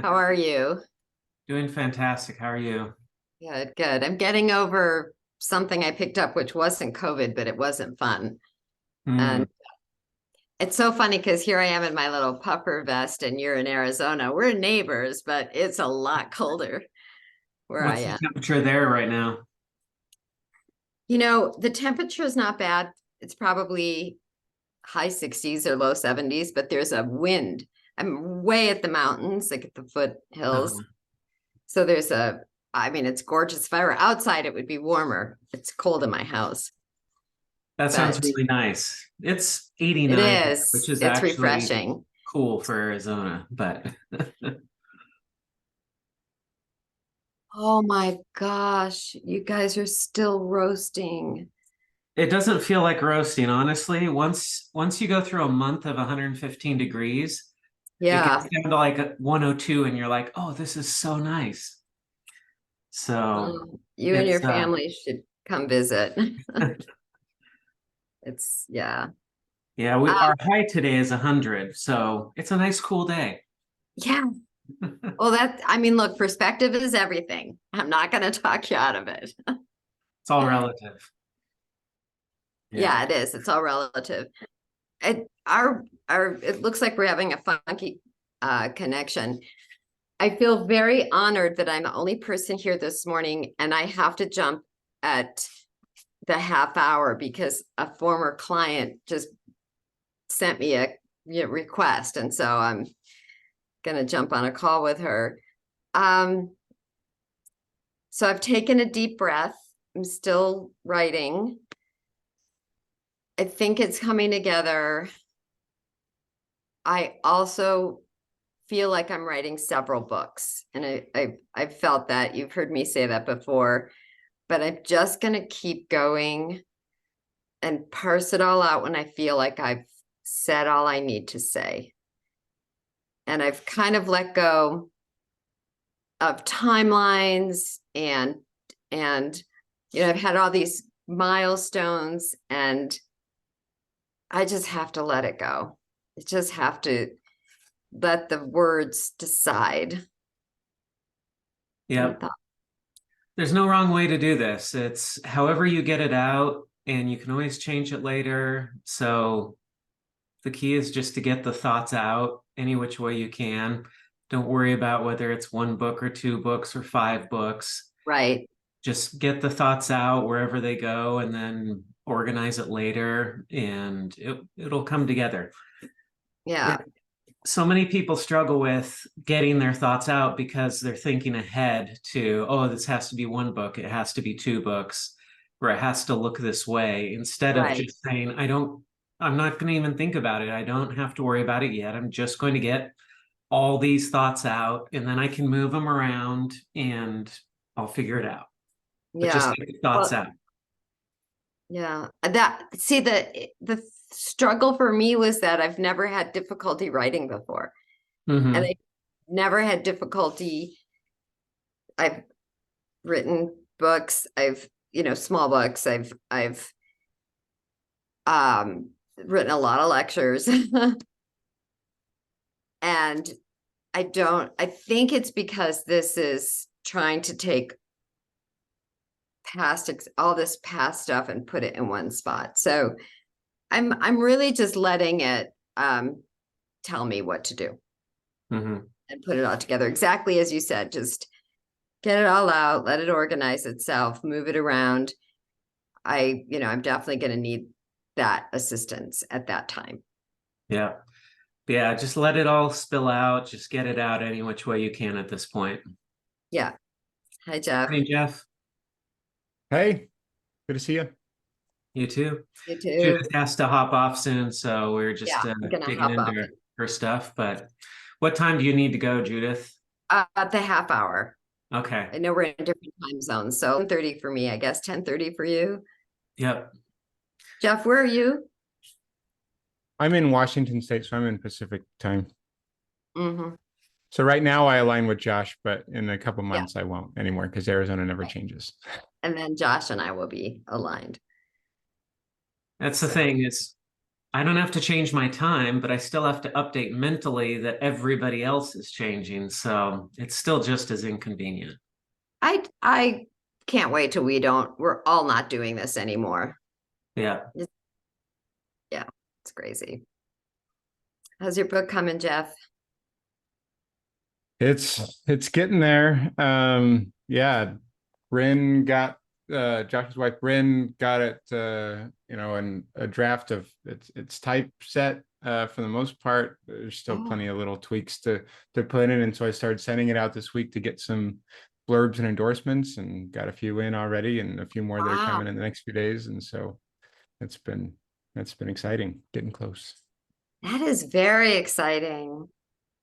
How are you? Doing fantastic. How are you? Good, good. I'm getting over something I picked up, which wasn't COVID, but it wasn't fun. Hmm. And it's so funny because here I am in my little puffer vest and you're in Arizona. We're neighbors, but it's a lot colder where I What's the am. temperature there right now? The temperature is not bad. It's probably high 60s or low 70s, but there's a wind. I'm way at the mountains, like at the foothills. Uh, So I mean, it's gorgeous. If I were outside, it would be warmer. It's cold in my house, that sounds but really nice. It's it 89, which is. is It's actually refreshing. cool for Arizona, but Oh my gosh, you guys are still roasting. it doesn't feel like roasting, honestly. Once you go through a month of 115 degrees, it gets Yeah. down to like 102 and you're like, "Oh, this is so nice." So, You and your it's family should come visit. Yeah. yeah, we Um, our high today is 100, so it's a nice cool day. yeah. Well, I mean, look, perspective is everything. I'm not going to talk you out of it. It's all relative. Yeah. Yeah, it is. It's all relative. It looks like we're having a funky connection. I feel very honored that I'm the only person here this morning and I have to jump at the half hour because a former client just sent me a request. And so I'm going to jump on a call with her. Um, so I've taken a deep breath. I'm still writing. I think it's coming together. I also feel like I'm writing several books. And I've felt that. You've heard me say that before, but I'm just going to keep going and parse it all out when I feel like I've said all I need to say. And I've kind of let go of timelines and I've had all these milestones and I just have to let it go. I just have to let the words decide. Yep. There's no wrong way to do this. It's however you get it out, and you can always change it later. So the key is just to get the thoughts out any which way you can. Don't worry about whether it's one book or two books or five books. Right. Just get the thoughts out wherever they go and then organize it later, and it'll come together. Yeah. So many people struggle with getting their thoughts out because they're thinking ahead to, oh, this has to be one book, it has to be two books, or it has to look this way, instead of Right. just saying, I'm not going to even think about it. I don't have to worry about it yet. I'm just going to get all these thoughts out and then I can move them around and I'll figure it out. But just Yeah. get the thoughts Well, out. yeah. The struggle for me was that I've never had difficulty writing before. And Hmm. I never had difficulty. I've written books, small books. I've written a lot of lectures. And I think it's because this is trying to take all this past stuff and put it in one spot. So I'm really just letting it tell me what to do Hmm. and put it all together. Exactly as you said, just get it all out, let it organize itself, move it around. I'm definitely going to need that assistance at that time. Yeah. Yeah. Just let it all spill out. Just get it out any which way you can at this point. Yeah. Hi, Jeff. Hey, Jeff. Hey, good to see you. You too. You too. Judith has to hop off soon, so we're just Yeah, I'm gonna digging hop off into her stuff. But what time do you need to go, Judith? at the half hour. Okay. I know we're in different time zones, so 10:30 for me, I guess 10:30 for you. Yep. Jeff, where are you? I'm in Washington State, so I'm in Pacific time. Mm-hmm. So right now I align with Josh, but in a couple Yeah. months I won't anymore because Arizona never Okay. changes. And then Josh and I will be aligned. That's the So thing is I don't have to change my time, but I still have to update mentally that everybody else is changing. So it's still just as inconvenient. I can't wait till we're all not doing this anymore. Yeah. Yeah, it's crazy. How's your book coming, Jeff? It's getting there. Yeah, Bryn got Josh's wife Bryn got it in a draft of it's typeset for the most part. There's still plenty of little tweaks to put in, and so I started sending it out this week to get some blurbs and endorsements, and got a few in already, and a few more that are coming in the next few days. And so it's been exciting, getting close. That is very exciting.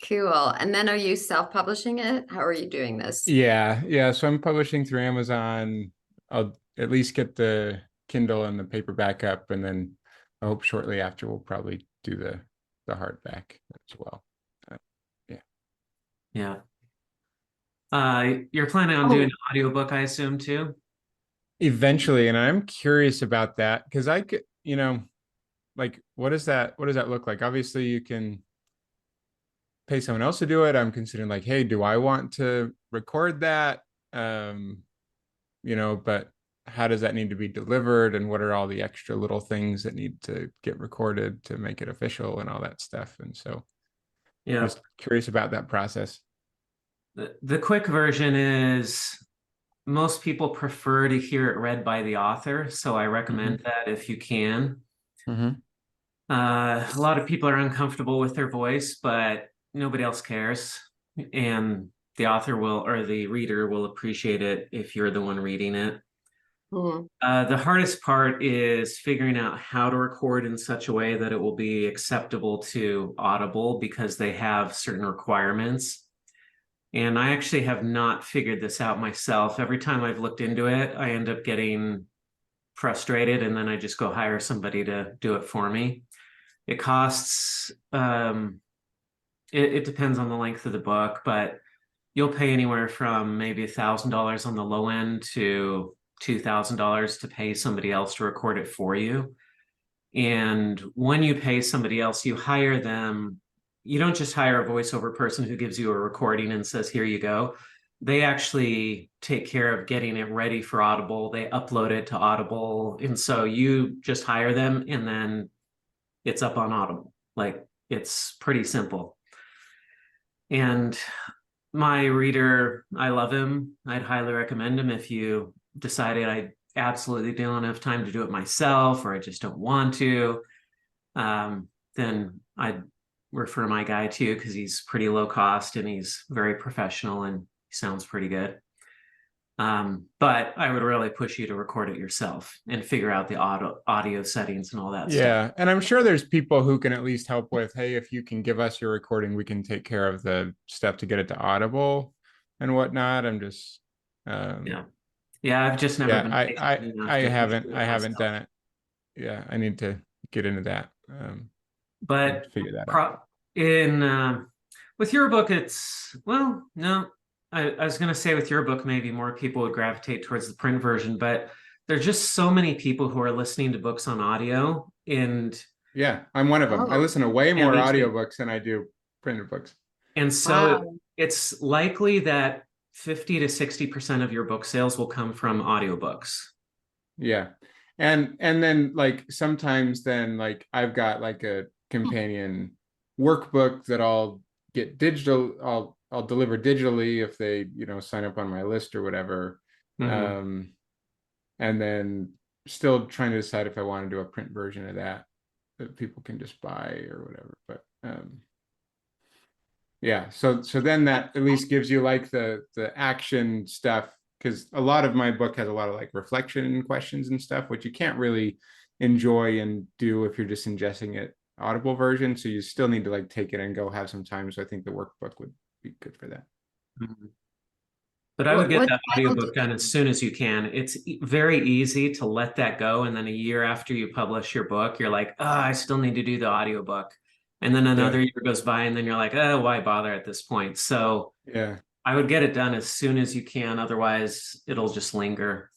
Cool. And then are you self-publishing it? How are you doing this? Yeah. So I'm publishing through Amazon. I'll at least get the Kindle and the paperback up, and then I hope shortly after we'll probably do the hardback as well. Yeah. You're planning on doing an audiobook, I assume, too? Eventually, and I'm curious about that because I could, like, what does that look like? Obviously, you can pay someone else to do it. I'm considering like, hey, do I want to record that? But how does that need to be delivered, and what are all the extra little things that need to get recorded to make it official and all that stuff? And so Yeah, just curious about that process. the quick version is most people prefer to hear it read by the author, so I recommend that if you can. A lot of people are uncomfortable with their voice, but nobody else cares, and the author will, or the reader will, appreciate it if you're the one reading it. The hardest part is figuring out how to record in such a way that it will be acceptable to Audible, because they have certain requirements. And I actually have not figured this out myself. Every time I've looked into it, I end up getting frustrated, and then I just go hire somebody to do it for me. It costs, it depends on the length of the book, but you'll pay anywhere from maybe $1,000 on the low end to $2,000 to pay somebody else to record it for you. And when you pay somebody else, you hire them. You don't just hire a voiceover person who gives you a recording and says, here you go. They actually take care of getting it ready for Audible. They upload it to Audible. And so you just hire them, and then it's up on Audible. Like, it's pretty simple. And my reader, I love him. I'd highly recommend him if you decided I absolutely don't have time to do it myself, or I just don't want to. Then I'd refer my guy to you, because he's pretty low cost and he's very professional and he sounds pretty good. But I would really push you to record it yourself and figure out the audio settings and all that stuff. Yeah, and I'm sure there's people who can at least help with, hey, if you can give us your recording, we can take care of the stuff to get it to Audible and whatnot. I'm just yeah, I've just never been. I haven't done it. Yeah, I need to get into that. But figure that out. With your book, it's, well, no, I was going to say with your book, maybe more people would gravitate towards the print version, but there's just so many people who are listening to books on audio. And yeah, I'm one of them. I listen to way more audiobooks than I do printed books. And so it's likely that 50 to 60% of your book sales will come from audiobooks. Yeah. And then like sometimes then like I've got like a companion workbook that I'll get digital, I'll deliver digitally if they, sign up on my list or whatever. And then still trying to decide if I want to do a print version of that people can just buy or whatever. But yeah, so then that at least gives you like the action stuff, because a lot of my book has a lot of like reflection questions and stuff, which you can't really enjoy and do if you're just ingesting it Audible version. So you still need to like take it and go have some time. So I think the workbook would be good for that. But I would get that audiobook done as soon as you can. It's very easy to let that go, and then a year after you publish your book, you're like, I still need to do the audiobook. And then another year goes by, and then you're like, why bother at this point? So yeah, I would get it done as soon as you can. Otherwise, it'll just linger.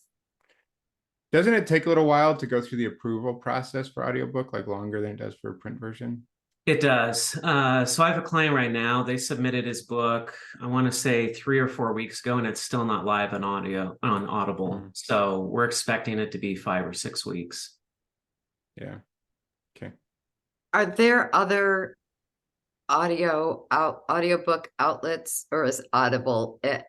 Doesn't it take a little while to go through the approval process for audiobook, like longer than it does for a print version? It does. So I have a client right now. They submitted his book, I want to say 3 or 4 weeks ago, and it's still not live on Audible. Mhm. So we're expecting it to be 5 or 6 weeks. Yeah. Okay. Are there other audiobook outlets, or is Audible it?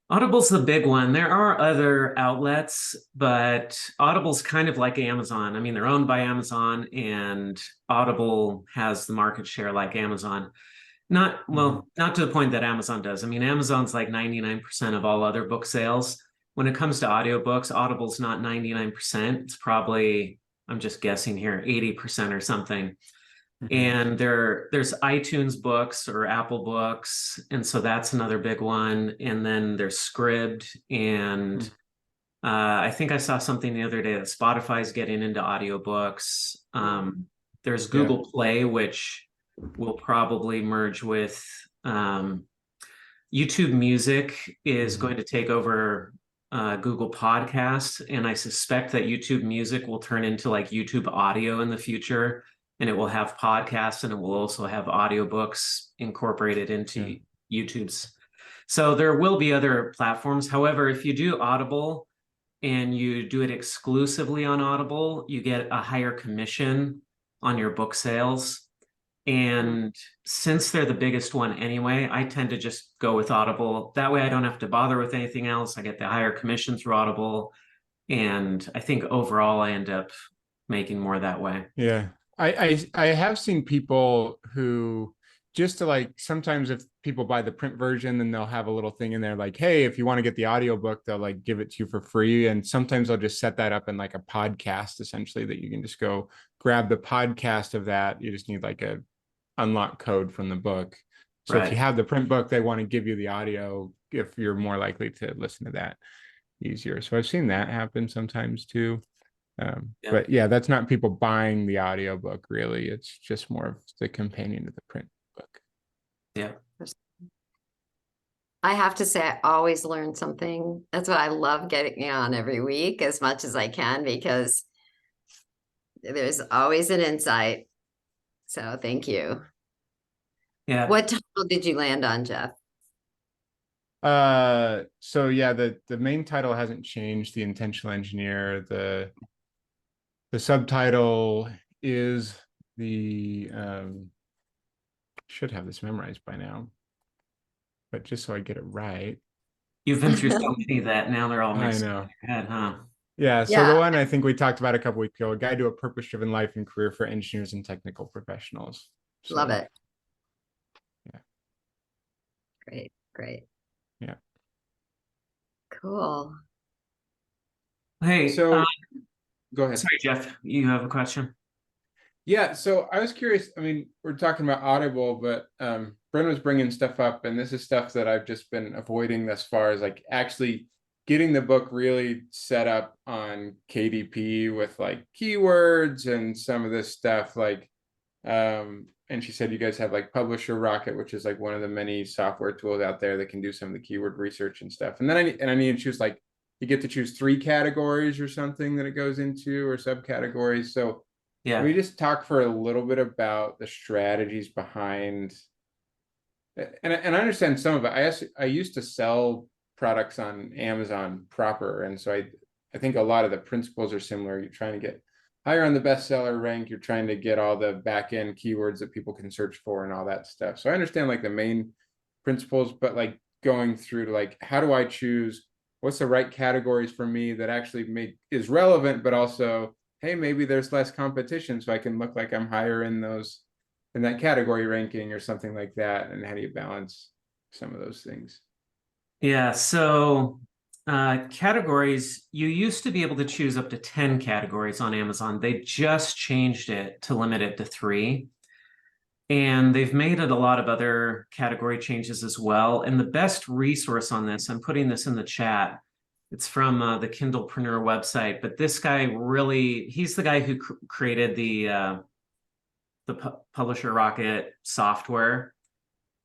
Audible's the big one. There are other outlets, but Audible's kind of like Amazon. I mean, they're owned by Amazon, and Audible has the market share like Amazon. Not to the point that Amazon does. I mean, Amazon's like 99% of all other book sales. When it comes to audiobooks, Audible's not 99%. It's probably, I'm just guessing here, 80% or something. And there's iTunes books or Apple books, and so that's another big one. And then there's Scribd, and I think I saw something the other day that Spotify's getting into audiobooks. There's Google Play, which will probably merge with YouTube Music is going to take over Google Podcasts, and I suspect that YouTube Music will turn into like YouTube Audio in the future, and it will have podcasts, and it will also have audiobooks incorporated into YouTube's. So there will be other platforms. However, if you do Audible and you do it exclusively on Audible, you get a higher commission on your book sales. And since they're the biggest one anyway, I tend to just go with Audible. That way I don't have to bother with anything else. I get the higher commission through Audible. And I think overall I end up making more that way. Yeah. I have seen people who, just to like, sometimes if people buy the print version, then they'll have a little thing in there like, hey, if you want to get the audiobook, they'll like give it to you for free. And sometimes they'll just set that up in like a podcast, essentially, that you can just go grab the podcast of that. You just need like a unlock code from the book. So if you have the print book, they want to give you the audio if you're more likely to listen to that easier. So I've seen that happen sometimes too. But yeah, that's not people buying the audiobook really. It's just more of the companion to the print book. Yeah. I have to say, I always learn something. That's what I love getting on every week as much as I can, because there's always an insight. So thank you. Yeah. What title did you land on, Jeff? So yeah, the main title hasn't changed, The Intentional Engineer. The subtitle is the should have this memorized by now, but just so I get it right. You've been through so many that now they're all mixed I know. in your head, huh? Yeah, so the one I think we talked about a couple weeks ago, A Guide to a Purpose-Driven Life and Career for Engineers and Technical Professionals. So, Love it. Yeah. Great. Yeah. Cool. Hey, Hey, so go ahead. Sorry, Jeff, you have a question? Yeah, so I was curious. I mean, we're talking about Audible, but Bren was bringing stuff up, and this is stuff that I've just been avoiding thus far, is like actually getting the book really set up on KDP with like keywords and some of this stuff. Like, and she said you guys have like Publisher Rocket, which is like one of the many software tools out there that can do some of the keyword research and stuff. And then I need to choose, like, you get to choose 3 categories or something that it goes into, or subcategories. So Yeah. we just talk for a little bit about the strategies behind, and I understand some of it. I used to sell products on Amazon proper, and so I think a lot of the principles are similar. You're trying to get higher on the bestseller rank. You're trying to get all the back end keywords that people can search for and all that stuff. So I understand like the main principles, but like going through to like, how do I choose what's the right categories for me that actually is relevant, but also, hey, maybe there's less competition, so I can look like I'm higher in that category ranking or something like that. And how do you balance some of those things? Yeah, so categories, you used to be able to choose up to 10 categories on Amazon. They just changed it to limit it to 3. And they've made it a lot of other category changes as well. And the best resource on this, I'm putting this in the chat, it's from the Kindlepreneur website, but this guy really, he's the guy who created the Publisher Rocket software.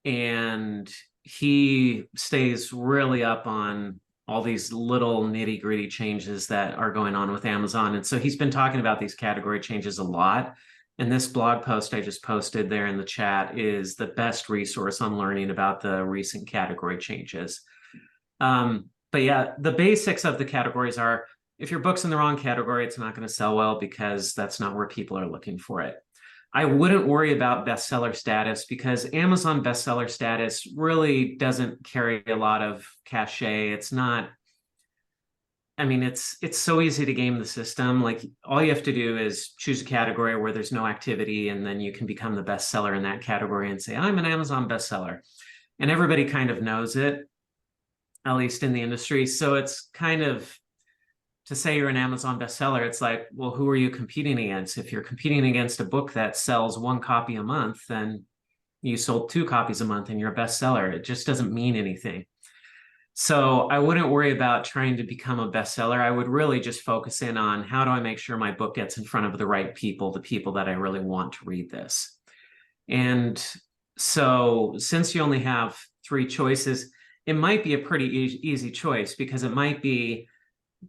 And he stays really up on all these little nitty gritty changes that are going on with Amazon. And so he's been talking about these category changes a lot. And this blog post I just posted there in the chat is the best resource on learning about the recent category changes. But yeah, the basics of the categories are, if your book's in the wrong category, it's not going to sell well because that's not where people are looking for it. I wouldn't worry about bestseller status because Amazon bestseller status really doesn't carry a lot of cachet. It's not, I mean, it's so easy to game the system. Like, all you have to do is choose a category where there's no activity, and then you can become the bestseller in that category and say, I'm an Amazon bestseller. And everybody kind of knows it, at least in the industry. So it's kind of, to say you're an Amazon bestseller, it's like, well, who are you competing against? If you're competing against a book that sells 1 copy a month, then you sold 2 copies a month and you're a bestseller. It just doesn't mean anything. So I wouldn't worry about trying to become a bestseller. I would really just focus in on, how do I make sure my book gets in front of the right people, the people that I really want to read this. And so since you only have 3 choices, it might be a pretty easy choice, because it might be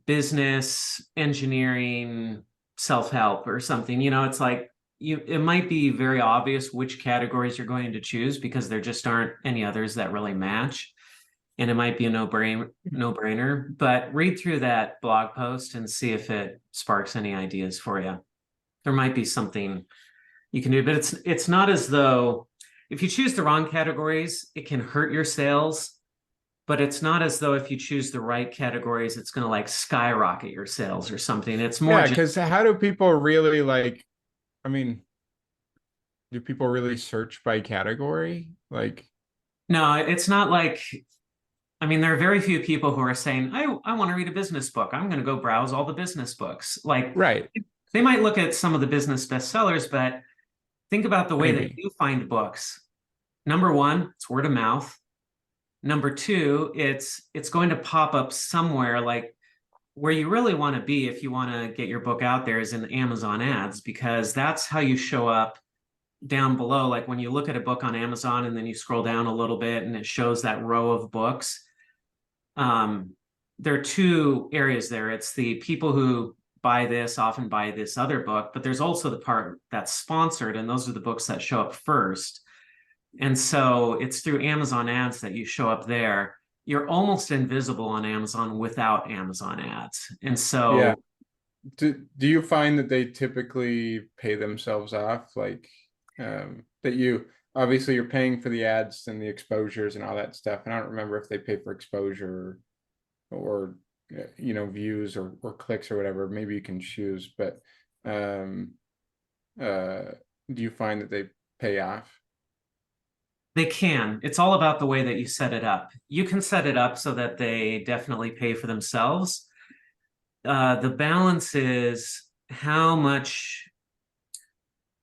business, engineering, self-help or something. You know, it's like, it might be very obvious which categories you're going to choose because there just aren't any others that really match. And it might be a no-brainer, but read through that blog post and see if it sparks any ideas for you. There might be something you can do, but it's not as though, if you choose the wrong categories, it can hurt your sales. But it's not as though if you choose the right categories, it's going to like skyrocket your sales or something. It's more, yeah, because how do people really, like, I mean, do people really search by category? Like, no, it's not like, I mean, there are very few people who are saying, I want to read a business book. I'm going to go browse all the business books. Like, right. They might look at some of the business bestsellers, but think about the way Maybe. that you find books. Number 1, it's word of mouth. Number 2, it's going to pop up somewhere. Like, where you really want to be if you want to get your book out there is in Amazon ads, because that's how you show up down below. Like, when you look at a book on Amazon and then you scroll down a little bit and it shows that row of books, there are 2 areas there. It's the people who buy this often buy this other book, but there's also the part that's sponsored, and those are the books that show up first. And so it's through Amazon ads that you show up there. You're almost invisible on Amazon without Amazon ads. And so, yeah. Do you find that they typically pay themselves off? Like, that you, obviously you're paying for the ads and the exposures and all that stuff. And I don't remember if they pay for exposure or you know, views or clicks or whatever. Maybe you can choose, but do you find that they pay off? they can. It's all about the way that you set it up. You can set it up so that they definitely pay for themselves. The balance is how much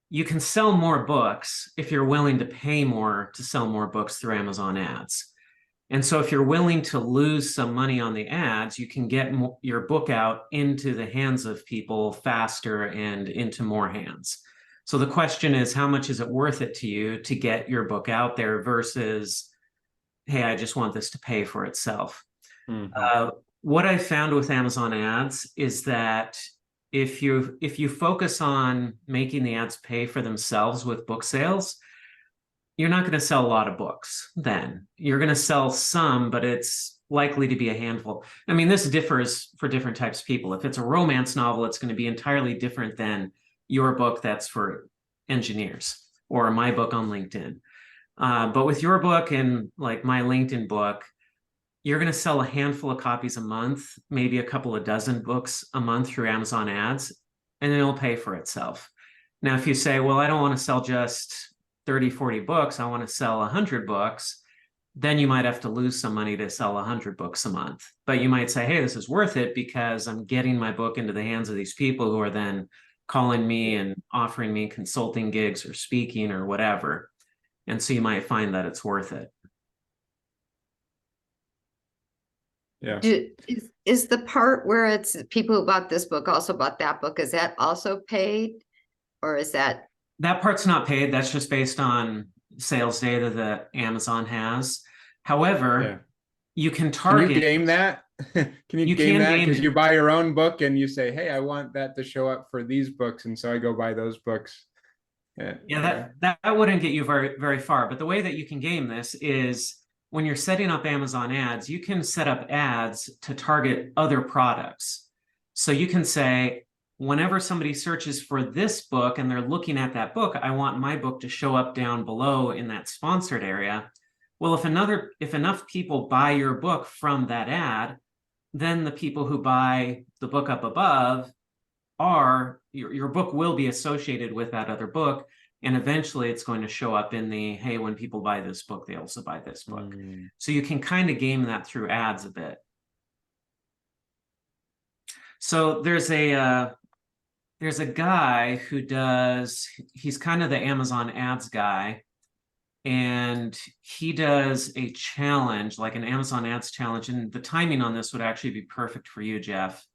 you can sell more books if you're willing to pay more to sell more books through Amazon ads. And so if you're willing to lose some money on the ads, you can get your book out into the hands of people faster and into more hands. So the question is, how much is it worth it to you to get your book out there versus, hey, I just want this to pay for itself. Mm-hmm. What I found with Amazon ads is that if you focus on making the ads pay for themselves with book sales, you're not going to sell a lot of books then. You're going to sell some, but it's likely to be a handful. I mean, this differs for different types of people. If it's a romance novel, it's going to be entirely different than your book that's for engineers or my book on LinkedIn. But with your book and like my LinkedIn book, you're going to sell a handful of copies a month, maybe a couple of dozen books a month through Amazon ads, and it'll pay for itself. Now, if you say, well, I don't want to sell just 30, 40 books, I want to sell 100 books, then you might have to lose some money to sell 100 books a month. But you might say, hey, this is worth it because I'm getting my book into the hands of these people who are then calling me and offering me consulting gigs or speaking or whatever. And so you might find that it's worth it. Yeah. Is the part where it's people who bought this book also bought that book, is that also paid? Or is that? That part's not paid. That's just based on sales data that Amazon has. However, you can target. Can you game that? Can you You game can that? game Because it. you buy your own book and you say, hey, I want that to show up for these books. And so I go buy those books. Yeah, that wouldn't get you very far. But the way that you can game this is when you're setting up Amazon ads, you can set up ads to target other products. So you can say, whenever somebody searches for this book and they're looking at that book, I want my book to show up down below in that sponsored area. Well, if enough people buy your book from that ad, then the people who buy the book up above your book will be associated with that other book. And eventually it's going to show up in the, hey, when people buy this book, they also buy this book. So you can kind of game that through ads a bit. So there's a guy who he's kind of the Amazon ads guy. And he does a challenge, like an Amazon ads challenge. And the timing on this would actually be perfect for you, Jeff.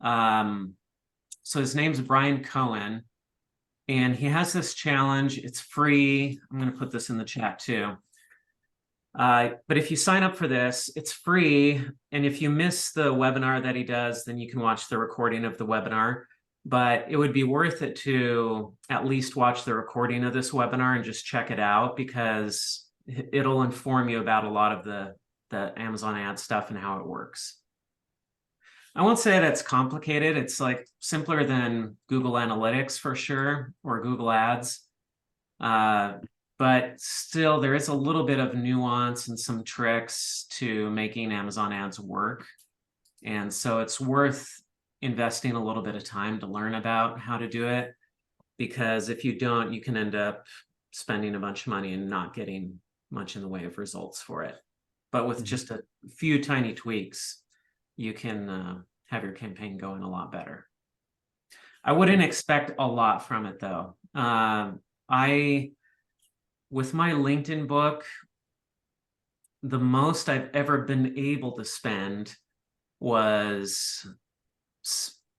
So his name's Brian Cohen. And he has this challenge. It's free. I'm going to put this in the chat too. But if you sign up for this, it's free. And if you miss the webinar that he does, then you can watch the recording of the webinar. But it would be worth it to at least watch the recording of this webinar and just check it out, because it'll inform you about a lot of the Amazon ad stuff and how it works. I won't say that it's complicated. It's like simpler than Google Analytics for sure, or Google Ads. But still, there is a little bit of nuance and some tricks to making Amazon ads work. And so it's worth investing a little bit of time to learn about how to do it, because if you don't, you can end up spending a bunch of money and not getting much in the way of results for it. But with just a few tiny tweaks, you can have your campaign going a lot better. I wouldn't expect a lot from it though. With my LinkedIn book, the most I've ever been able to spend was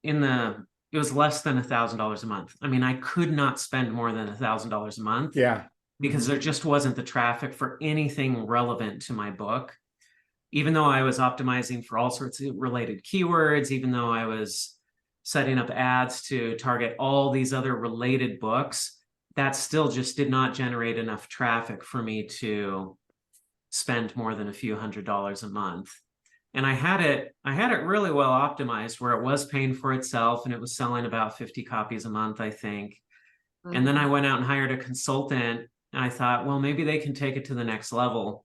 it was less than $1,000 a month. I mean, I could not spend more than $1,000 a month. Yeah. Because there just wasn't the traffic for anything relevant to my book. Even though I was optimizing for all sorts of related keywords, even though I was setting up ads to target all these other related books, that still just did not generate enough traffic for me to spend more than a few $100s a month. And I had it really well optimized where it was paying for itself and it was selling about 50 copies a month, I think. And then I went out and hired a consultant, and I thought, well, maybe they can take it to the next level.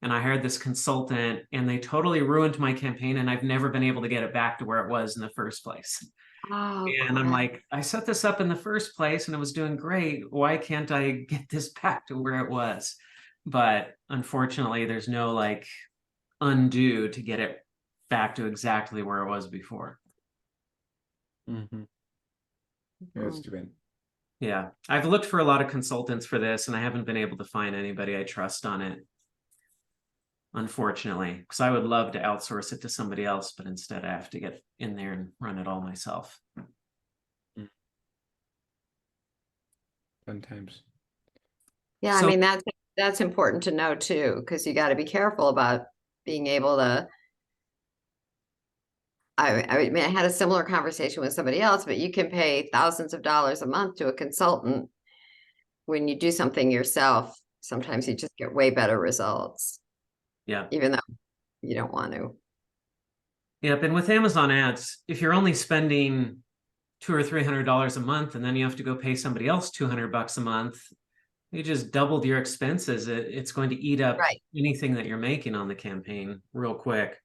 And I hired this consultant and they totally ruined my campaign, and I've never been able to get it back to where it was in the first place. Oh, and I'm like, I set this up in the first place and it was doing great. Why can't I get this back to where it was? But unfortunately, there's no like undo to get it back to exactly where it was before. That's too bad. Yeah, I've looked for a lot of consultants for this and I haven't been able to find anybody I trust on it, unfortunately, because I would love to outsource it to somebody else, but instead I have to get in there and run it all myself. Sometimes. yeah, I mean, that's important to know too, because you got to be careful about being able to. I mean, I had a similar conversation with somebody else, but you can pay thousands of dollars a month to a consultant. When you do something yourself, sometimes you just get way better results. Yeah. Even though you don't want to. Yep. And with Amazon ads, if you're only spending $200 or $300 a month, and then you have to go pay somebody else $200 a month, you just doubled your expenses. It's going to eat up anything that you're making on the campaign real quick.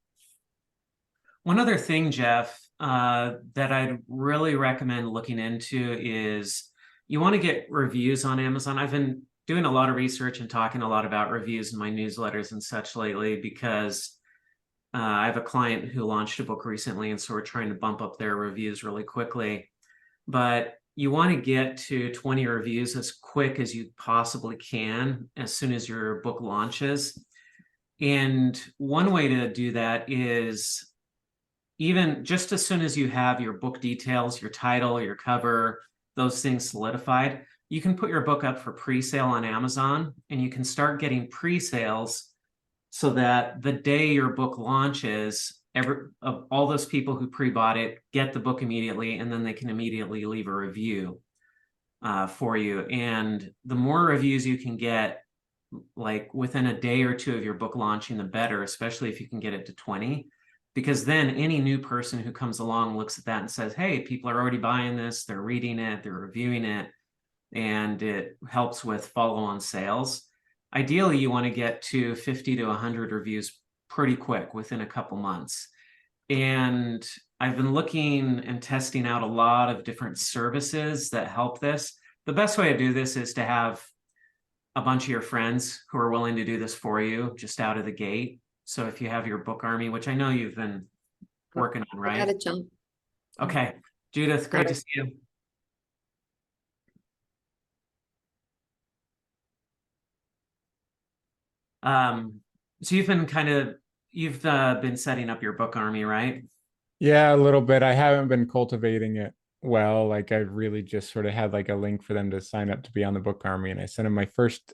One other thing, Jeff, that I'd really recommend looking into is you want to get reviews on Amazon. I've been doing a lot of research and talking a lot about reviews in my newsletters and such lately, because I have a client who launched a book recently, and so we're trying to bump up their reviews really quickly. But you want to get to 20 reviews as quick as you possibly can as soon as your book launches. And one way to do that is even just as soon as you have your book details, your title, your cover, those things solidified, you can put your book up for pre-sale on Amazon, and you can start getting pre-sales so that the day your book launches, of all those people who pre-bought it get the book immediately, and then they can immediately leave a review for you. And the more reviews you can get, like within a day or two of your book launching, the better, especially if you can get it to 20, because then any new person who comes along looks at that and says, hey, people are already buying this, they're reading it, they're reviewing it, and it helps with follow-on sales. Ideally, you want to get to 50 to 100 reviews pretty quick, within a couple months. And I've been looking and testing out a lot of different services that help this. The best way to do this is to have a bunch of your friends who are willing to do this for you just out of the gate. So if you have your book army, which I know you've been working on, I gotta right? jump. Okay, Judith, great to see you. So you've been setting up your book army, right? Yeah, a little bit. I haven't been cultivating it well. Like I really just sort of had like a link for them to sign up to be on the book army, and I sent them my first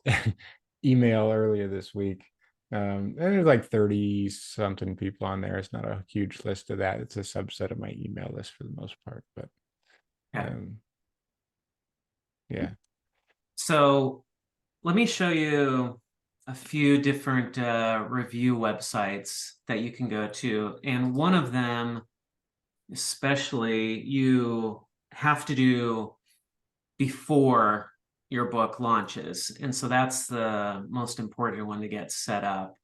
email earlier this week. And there's like 30 something people on there. It's not a huge list of that. It's a subset of my email list for the most part, but Okay. yeah. So let me show you a few different review websites that you can go to. And one of them, especially, you have to do before your book launches. And so that's the most important one to get set up.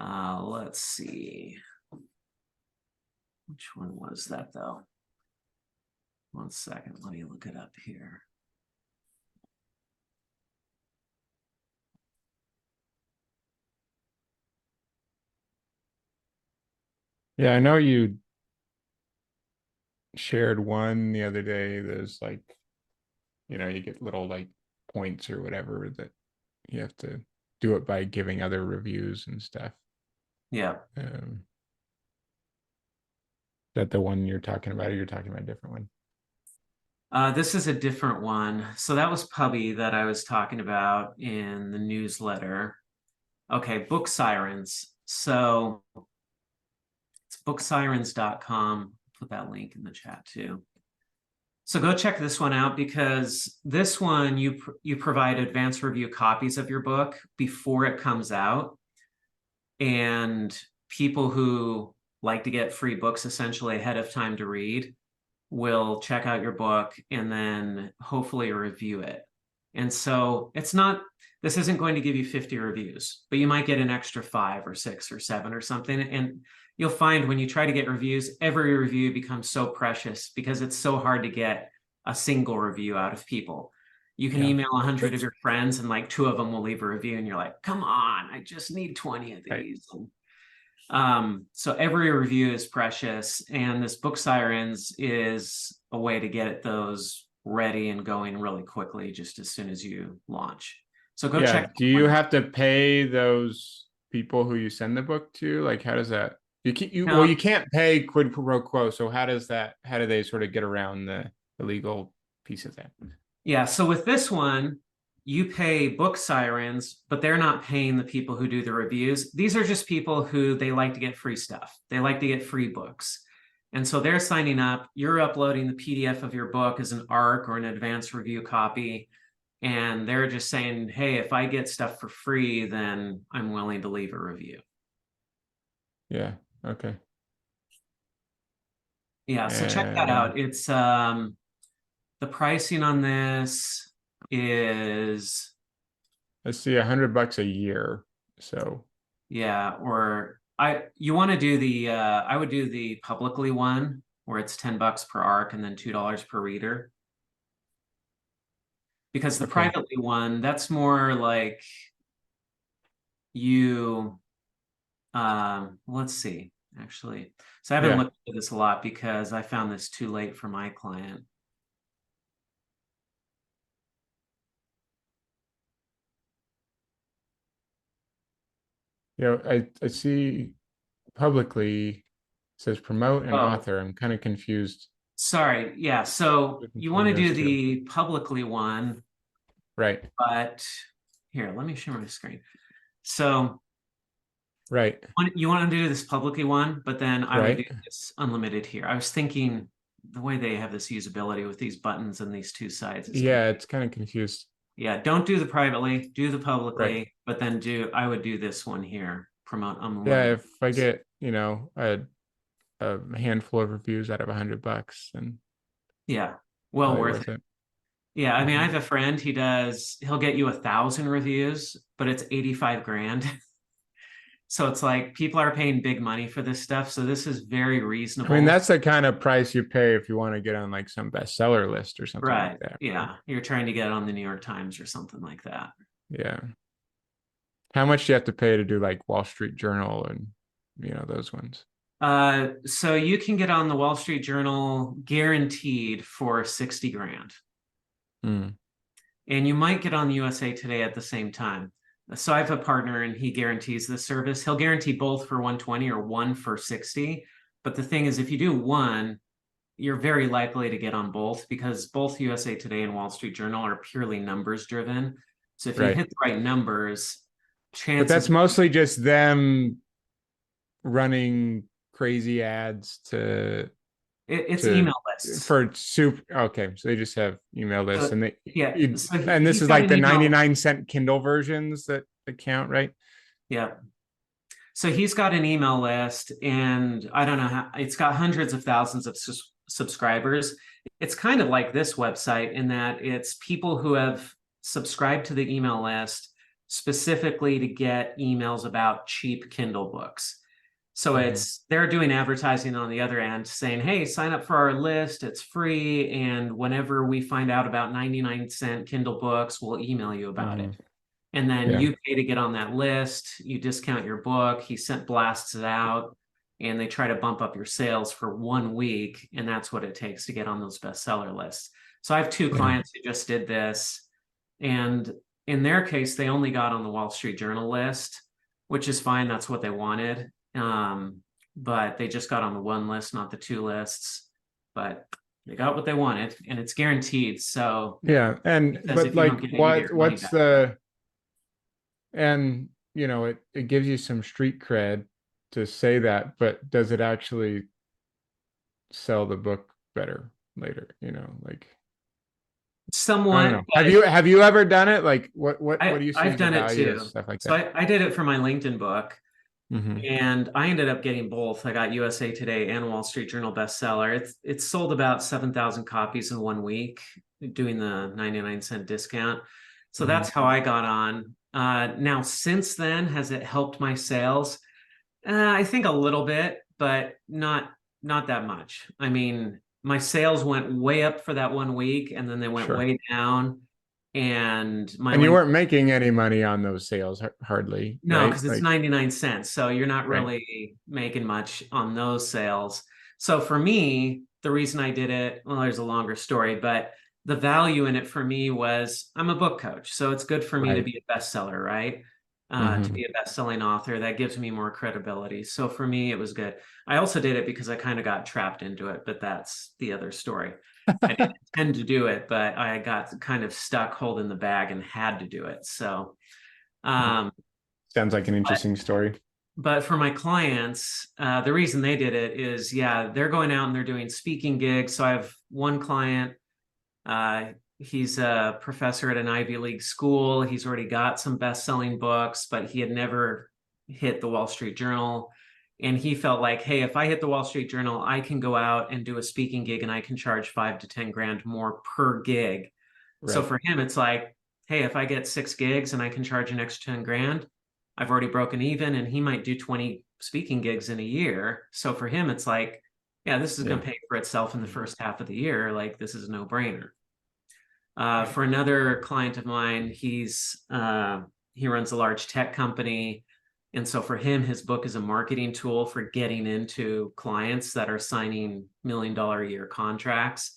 Let's see. Which one was that, though? 1 second. Let me look it up here. Yeah, I know you shared one the other day. There's like, you get little like points or whatever that you have to do it by giving other reviews and stuff. Yeah. Is that the one you're talking about, or you're talking about a different one? This is a different one. So that was Pubby that I was talking about in the newsletter. Okay, Book Sirens. So it's booksirens.com. Put that link in the chat too. So go check this one out, because this one you provide advanced review copies of your book before it comes out. And people who like to get free books essentially ahead of time to read will check out your book and then hopefully review it. And so this isn't going to give you 50 reviews, but you might get an extra 5 or 6 or 7 or something. And you'll find when you try to get reviews, every review becomes so precious because it's so hard to get a single review out of people. You can email 100 of your friends and like 2 of them will leave a review and you're like, come on, I just need 20 of these. Right. So every review is precious, and this Book Sirens is a way to get those ready and going really quickly just as soon as you launch. So go check. Do you have to pay those people who you send the book to? Like, how does that? Well, you can't pay quid pro quo. So how do they sort of get around the legal piece of that? Yeah. So with this one, you pay Book Sirens, but they're not paying the people who do the reviews. These are just people who they like to get free stuff. They like to get free books. And so they're signing up. You're uploading the PDF of your book as an ARC or an advanced review copy. And they're just saying, hey, if I get stuff for free, then I'm willing to leave a review. Yeah. Okay. Yeah. So check that out. It's the pricing on this is, let's see, $100 a year. So yeah, or you want to do the I would do the publicly one where it's $10 per ARC and then $2 per reader. Because the privately one, that's more like you let's see, actually. So I haven't looked at this a lot because I found this too late for my client. I see publicly says promote an author. I'm kind of confused. Sorry. Yeah. So you want to do the publicly one. Right. But here, let me share my screen. So Right. You want to do this publicly one, but then I would do Right. this unlimited here. I was thinking the way they have this usability with these buttons and these two sides is Yeah, confusing. it's kind of confused. Yeah, don't do the privately, do the publicly, Right. but then I would do this one here, promote Yeah, unlimited. if I get, a handful of reviews out of $100, then Yeah, well probably worth worth it. it. Yeah, I mean, I Mhm. have a friend, he'll get you 1,000 reviews, but it's 85 grand. So it's like people are paying big money for this stuff. So this is very I reasonable. mean, that's the kind of price you pay if you want to get on like some bestseller list or something like Right. that. Yeah. You're trying to get on the New York Times or something like that. Yeah. How much do you have to pay to do like Wall Street Journal and those ones? So you can get on the Wall Street Journal guaranteed for 60 grand. Mm. And you might get on the USA Today at the same time. So I have a partner and he guarantees this service. He'll guarantee both for 120 or one for 60. But the thing is, if you do one, you're very likely to get on both because both USA Today and Wall Street Journal are purely numbers driven. So if you Right. hit the right numbers, But chances. that's mostly just them running crazy ads It's to email lists. for soup. Okay, so they just have email lists, and Yeah. So and this he's is got like an the email. 99-cent Kindle versions that count, right? Yeah. So he's got an email list, and I don't know how it's got hundreds of thousands of subscribers. It's kind of like this website in that it's people who have subscribed to the email list specifically to get emails about cheap Kindle books. So they're doing advertising on the other end saying, hey, sign up for our list. It's free. And whenever we find out about 99-cent Kindle books, we'll email you about it. And then Yeah. you pay to get on that list. You discount your book. He blasts it out and they try to bump up your sales for 1 week. And that's what it takes to get on those bestseller lists. So I have two clients who just did this. And in their case, they only got on the Wall Street Journal list, which is fine. That's what they wanted. But they just got on the one list, not the two lists. But they got what they wanted, and it's guaranteed. So Yeah, but like, what's the and it gives you some street cred to say that, but does it actually sell the book better later? Like. Somewhat. I don't know. Have you ever done it? Like what do you see I've as the done it value too. of stuff like So that? I did it for my LinkedIn book. Mhm. And I ended up getting both. I got USA Today and Wall Street Journal bestseller. It's sold about 7,000 copies in 1 week, doing the 99-cent discount. So that's how I got on. Now, since then, has it helped my sales? I think a little bit, but not that much. I mean, my sales went way up for that 1 week, and then they went Sure. way down. And you weren't making any money on those sales hardly, no, right? because it's 99 cents. So you're not really making much on those sales. So for me, the reason I did it, well, there's a longer story, but the value in it for me was I'm a book coach. So it's good for me to be a bestseller, right? To be a best-selling author, that gives me more credibility. So for me, it was good. I also did it because I kind of got trapped into it, but that's the other story. I didn't intend to do it, but I got kind of stuck holding the bag and had to do it. So sounds like an interesting story. But for my clients, the reason they did it is, they're going out and they're doing speaking gigs. So I have one client, he's a professor at an Ivy League school. He's already got some best-selling books, but he had never hit the Wall Street Journal. And he felt like, hey, if I hit the Wall Street Journal, I can go out and do a speaking gig and I can charge 5 to 10 grand more per gig. Right. So for him, it's like, hey, if I get 6 gigs and I can charge an extra 10 grand, I've already broken even, and he might do 20 speaking gigs in a year. So for him, it's like, this is going to pay for itself in the first half of the year. Like, this is a no-brainer. For another client of mine, he runs a large tech company. And so for him, his book is a marketing tool for getting into clients that are signing $1 million a year contracts.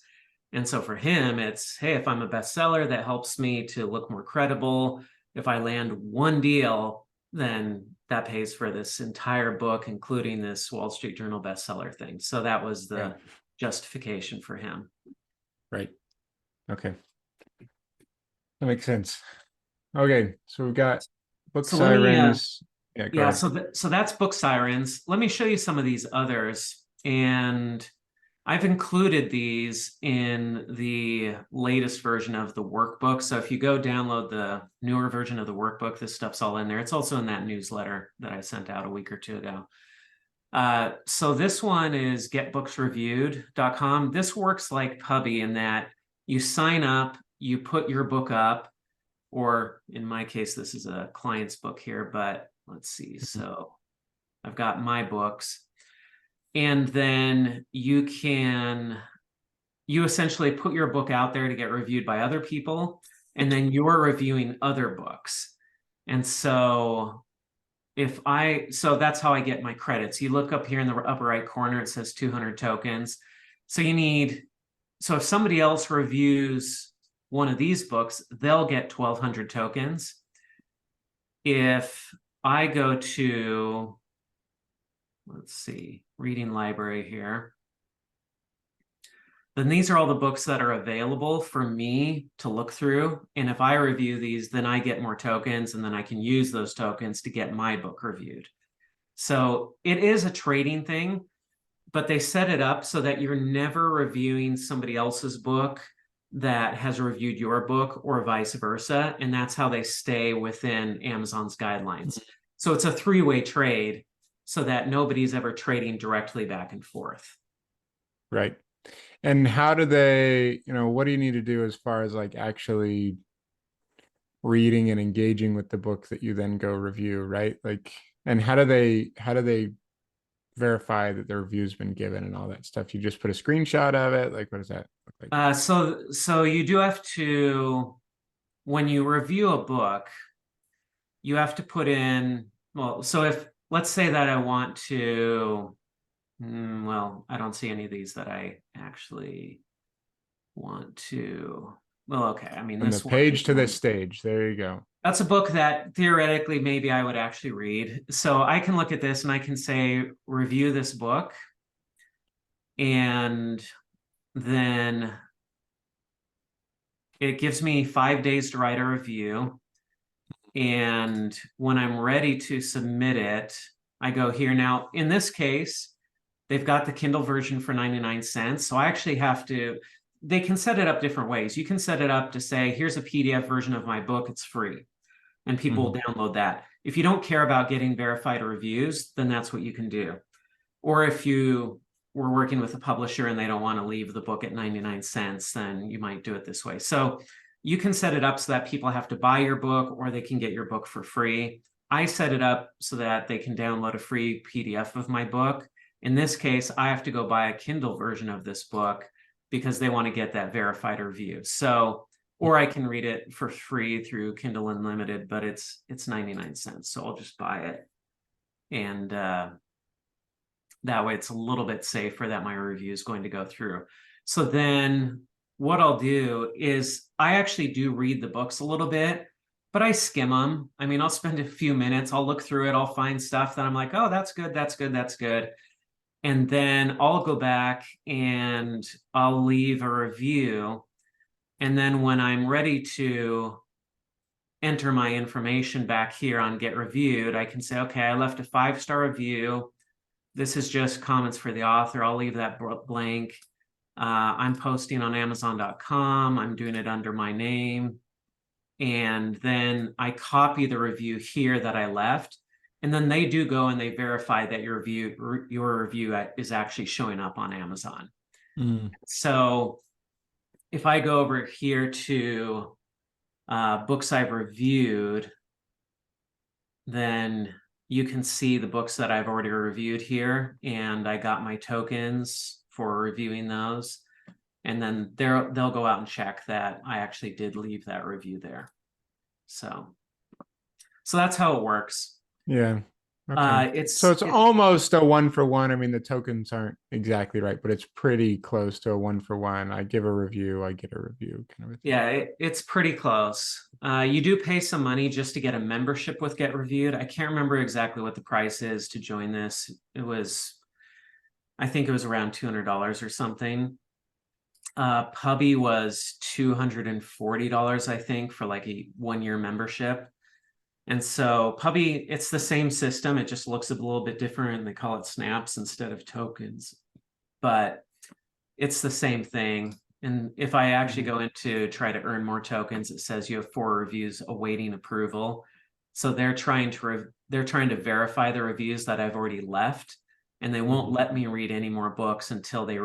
And so for him, it's, hey, if I'm a bestseller, that helps me to look more credible. If I land one deal, then that pays for this entire book, including this Wall Street Journal bestseller thing. So that was the justification for him. Right. Okay. That makes sense. Okay. So we've got book sirens, Yeah, go Yeah, ahead. so that's Book Sirens. Let me show you some of these others. And I've included these in the latest version of the workbook. So if you go download the newer version of the workbook, this stuff's all in there. It's also in that newsletter that I sent out a week or two ago. So this one is getbooksreviewed.com. This works like Pubby in that you sign up, you put your book up, or in my case, this is a client's book here, but let's see. So I've got my books. And then you essentially put your book out there to get reviewed by other people, and then you're reviewing other books. And so so that's how I get my credits. You look up here in the upper right corner, it says 200 tokens. So if somebody else reviews one of these books, they'll get 1,200 tokens. If I go to, let's see, reading library here, then these are all the books that are available for me to look through. And if I review these, then I get more tokens, and then I can use those tokens to get my book reviewed. So it is a trading thing, but they set it up so that you're never reviewing somebody else's book that has reviewed your book, or vice versa. And that's how they stay within Amazon's guidelines. So it's a three-way trade so that nobody's ever trading directly back and forth. Right. And how do they, what do you need to do as far as like actually reading and engaging with the book that you then go review, right? Like, and how do they verify that the review's been given and all that stuff? You just put a screenshot of it? Like, what does that look like? So you do have to, when you review a book, you have to put in, well, so if, let's say that I want to, well, I don't see any of these that I actually want to, well, okay. I mean, From this the page to one, this stage, there you go. that's a book that theoretically maybe I would actually read. So I can look at this and I can say, review this book. And then it gives me 5 days to write a review. And when I'm ready to submit it, I go here. Now, in this case, they've got the Kindle version for 99 cents. So I actually they can set it up different ways. You can set it up to say, here's a PDF version of my book, it's free. And people will download that. If you don't care about getting verified reviews, then that's what you can do. Or if you were working with a publisher and they don't want to leave the book at 99 cents, then you might do it this way. So you can set it up so that people have to buy your book, or they can get your book for free. I set it up so that they can download a free PDF of my book. In this case, I have to go buy a Kindle version of this book because they want to get that verified review. So, or I can read it for free through Kindle Unlimited, but it's 99 cents. So I'll just buy it. And that way it's a little bit safer that my review is going to go through. So then what I'll do is I actually do read the books a little bit, but I skim them. I mean, I'll spend a few minutes, I'll look through it, I'll find stuff that I'm like, oh, that's good, that's good, that's good. And then I'll go back and I'll leave a review. And then when I'm ready to enter my information back here on Get Reviewed, I can say, okay, I left a 5-star review. This is just comments for the author. I'll leave that blank. I'm posting on Amazon.com. I'm doing it under my name. And then I copy the review here that I left. And then they do go and they verify that your review is actually showing up on Amazon. So if I go over here to books I've reviewed, then you can see the books that I've already reviewed here, and I got my tokens for reviewing those. And then they'll go out and check that I actually did leave that review there. So that's how it works. Yeah. Okay. So it's almost a 1-for-1. I mean, the tokens aren't exactly right, but it's pretty close to a 1-for-1. I give a review, I get a review kind of a thing. Yeah, it's pretty close. You do pay some money just to get a membership with Get Reviewed. I can't remember exactly what the price is to join this. I think it was around $200 or something. Pubby was $240, I think, for like a 1-year membership. And so it's the same system. It just looks a little bit different. They call it snaps instead of tokens, but it's the same thing. And if I actually go into try to earn more tokens, it says you have 4 reviews awaiting approval. So they're trying to verify the reviews that I've already left, and they won't let me read any more books until they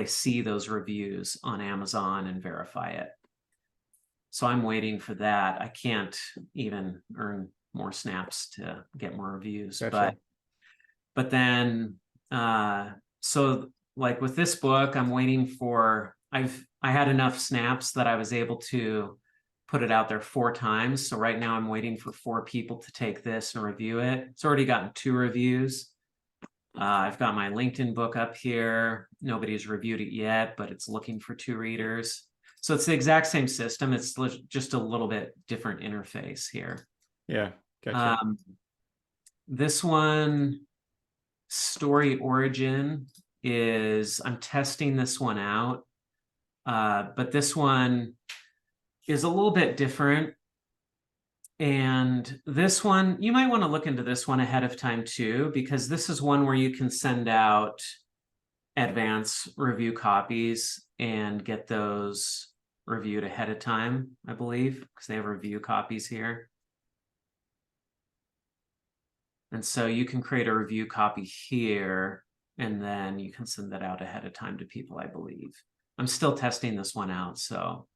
see those reviews on Amazon and verify it. So I'm waiting for that. I can't even earn more snaps to get more reviews. Gotcha. But then so like with this book, I'm waiting for I had enough snaps that I was able to put it out there 4 times. So right now I'm waiting for 4 people to take this and review it. It's already gotten 2 reviews. I've got my LinkedIn book up here. Nobody's reviewed it yet, but it's looking for 2 readers. So it's the exact same system. It's just a little bit different interface here. Yeah, gotcha. This one, Story Origin, I'm testing this one out. But this one is a little bit different. And this one, you might want to look into this one ahead of time too, because this is one where you can send out advance review copies and get those reviewed ahead of time, I believe, because they have review copies here. And so you can create a review copy here, and then you can send that out ahead of time to people, I believe. I'm still testing this one out. So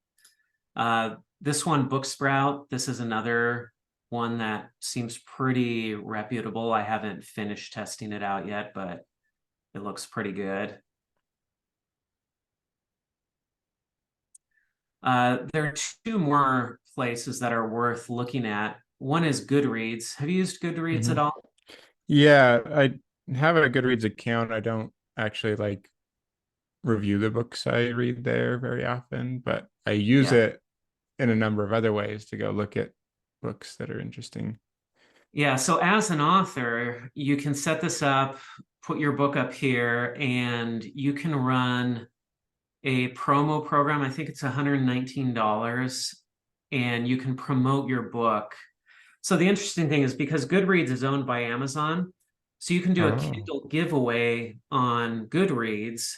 this one, Booksprout, this is another one that seems pretty reputable. I haven't finished testing it out yet, but it looks pretty good. There are 2 more places that are worth looking at. One is Goodreads. Have you used Goodreads at all? Yeah, I have a Goodreads account. I don't actually like review the books I read there very often, but I use it in a number of other ways to go look at books that are interesting. Yeah, so as an author, you can set this up, put your book up here, and you can run a promo program. I think it's $119, and you can promote your book. So the interesting thing is, because Goodreads is owned by Amazon, so you can do a Kindle giveaway on Goodreads.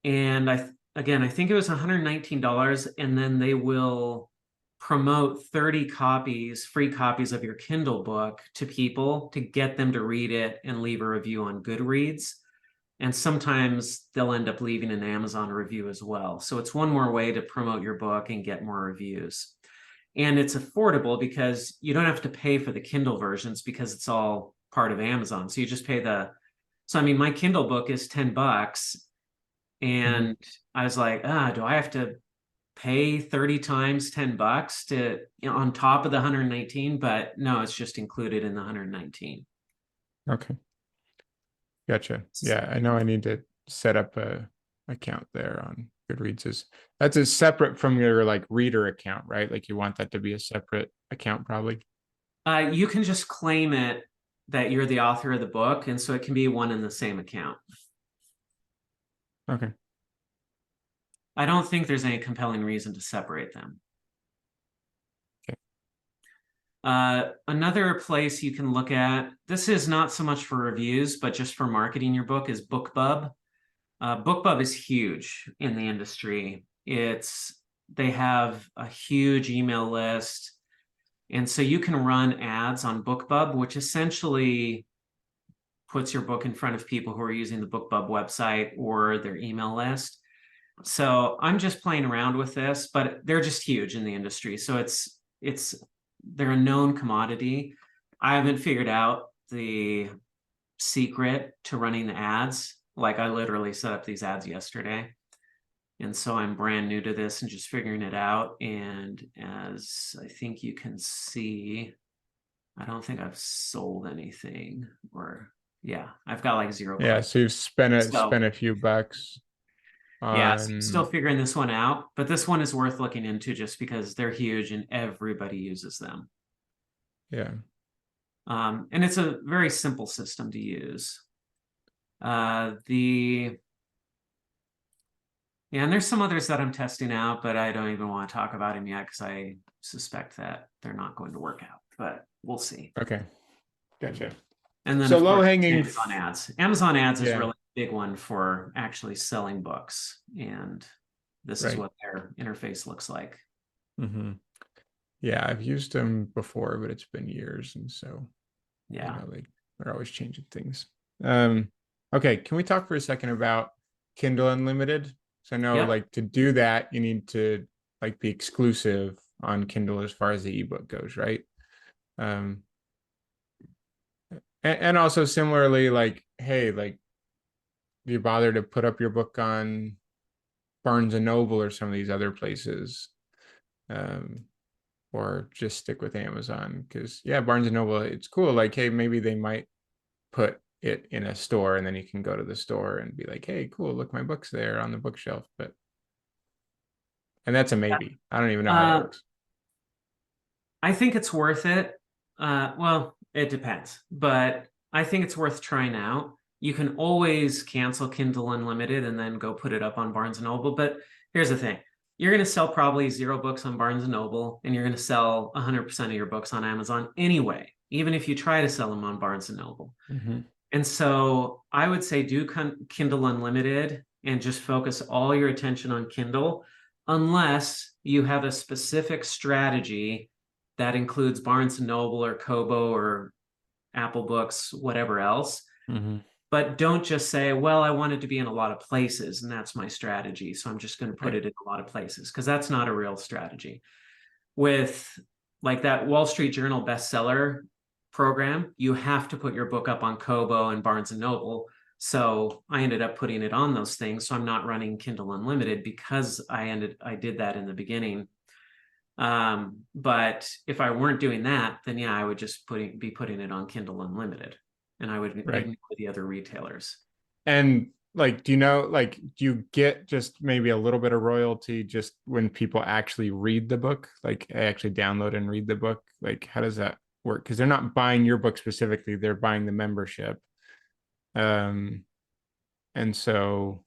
And I think it was $119, and then they will promote 30 copies, free copies of your Kindle book to people to get them to read it and leave a review on Goodreads. And sometimes they'll end up leaving an Amazon review as well. So it's one more way to promote your book and get more reviews. And it's affordable because you don't have to pay for the Kindle versions because it's all part of Amazon. So you just pay so I mean, my Kindle book is $10. And I was like, do I have to pay 30 times $10 to, on top of the 119? But no, it's just included in the 119. Okay. Gotcha. Yeah, I know I need to set up a account there on Goodreads. That's separate from your like reader account, right? Like you want that to be a separate account probably. You can just claim it that you're the author of the book, and so it can be one and the same account. Okay. I don't think there's any compelling reason to separate them. Another place you can look at, this is not so much for reviews, but just for marketing your book, is BookBub. BookBub is huge in the industry. They have a huge email list. And so you can run ads on BookBub, which essentially puts your book in front of people who are using the BookBub website or their email list. So I'm just playing around with this, but they're just huge in the industry. So they're a known commodity. I haven't figured out the secret to running the ads. Like I literally set up these ads yesterday. And so I'm brand new to this and just figuring it out. And as I think you can see, I don't think I've sold anything, or I've got like 0 Yeah, clicks. so you've spent a few bucks. Still figuring this one out, but this one is worth looking into just because they're huge and everybody uses them. Yeah. And it's a very simple system to use. Yeah, and there's some others that I'm testing out, but I don't even want to talk about them yet because I suspect that they're not going to work out, but we'll see. Okay, gotcha. And then So of course, low-hanging Amazon ads. Amazon ads is Yeah. really a big one for actually selling books. And this is Right. what their interface looks like. Mm-hmm. Yeah, I've used them before, but it's been years, and so Yeah. you know, they're always changing things. Okay, can we talk for a second about Kindle Unlimited? So I know Yep. like to do that, you need to like be exclusive on Kindle as far as the ebook goes, right? And also similarly, like, hey, like, do you bother to put up your book on Barnes and Noble or some of these other places? Or just stick with Amazon? Because yeah, Barnes and Noble, it's cool. Like, hey, maybe they might put it in a store and then you can go to the store and be like, hey, cool, look, my book's there on the bookshelf. And that's a maybe. I don't even know how that works. I think it's worth it. Well, it depends, but I think it's worth trying out. You can always cancel Kindle Unlimited and then go put it up on Barnes and Noble. But here's the thing. You're going to sell probably 0 books on Barnes and Noble, and you're going to sell 100% of your books on Amazon anyway, even if you try to sell them on Barnes and Noble. Mm-hmm. And so I would say do Kindle Unlimited and just focus all your attention on Kindle, unless you have a specific strategy that includes Barnes and Noble or Kobo or Apple Books, whatever else. Mm-hmm. But don't just say, well, I want it to be in a lot of places, and that's my strategy, so I'm just going to put it in a lot of places, because that's not a real strategy. With like that Wall Street Journal bestseller program, you have to put your book up on Kobo and Barnes and Noble. So I ended up putting it on those things. So I'm not running Kindle Unlimited because I did that in the beginning. But if I weren't doing that, then yeah, I would just be putting it on Kindle Unlimited, and I would ignore the other retailers. And like, do you know, like, do you get just maybe a little bit of royalty just when people actually read the book, like actually download and read the book? Like, how does that work? Because they're not buying your book specifically, they're buying the membership. And so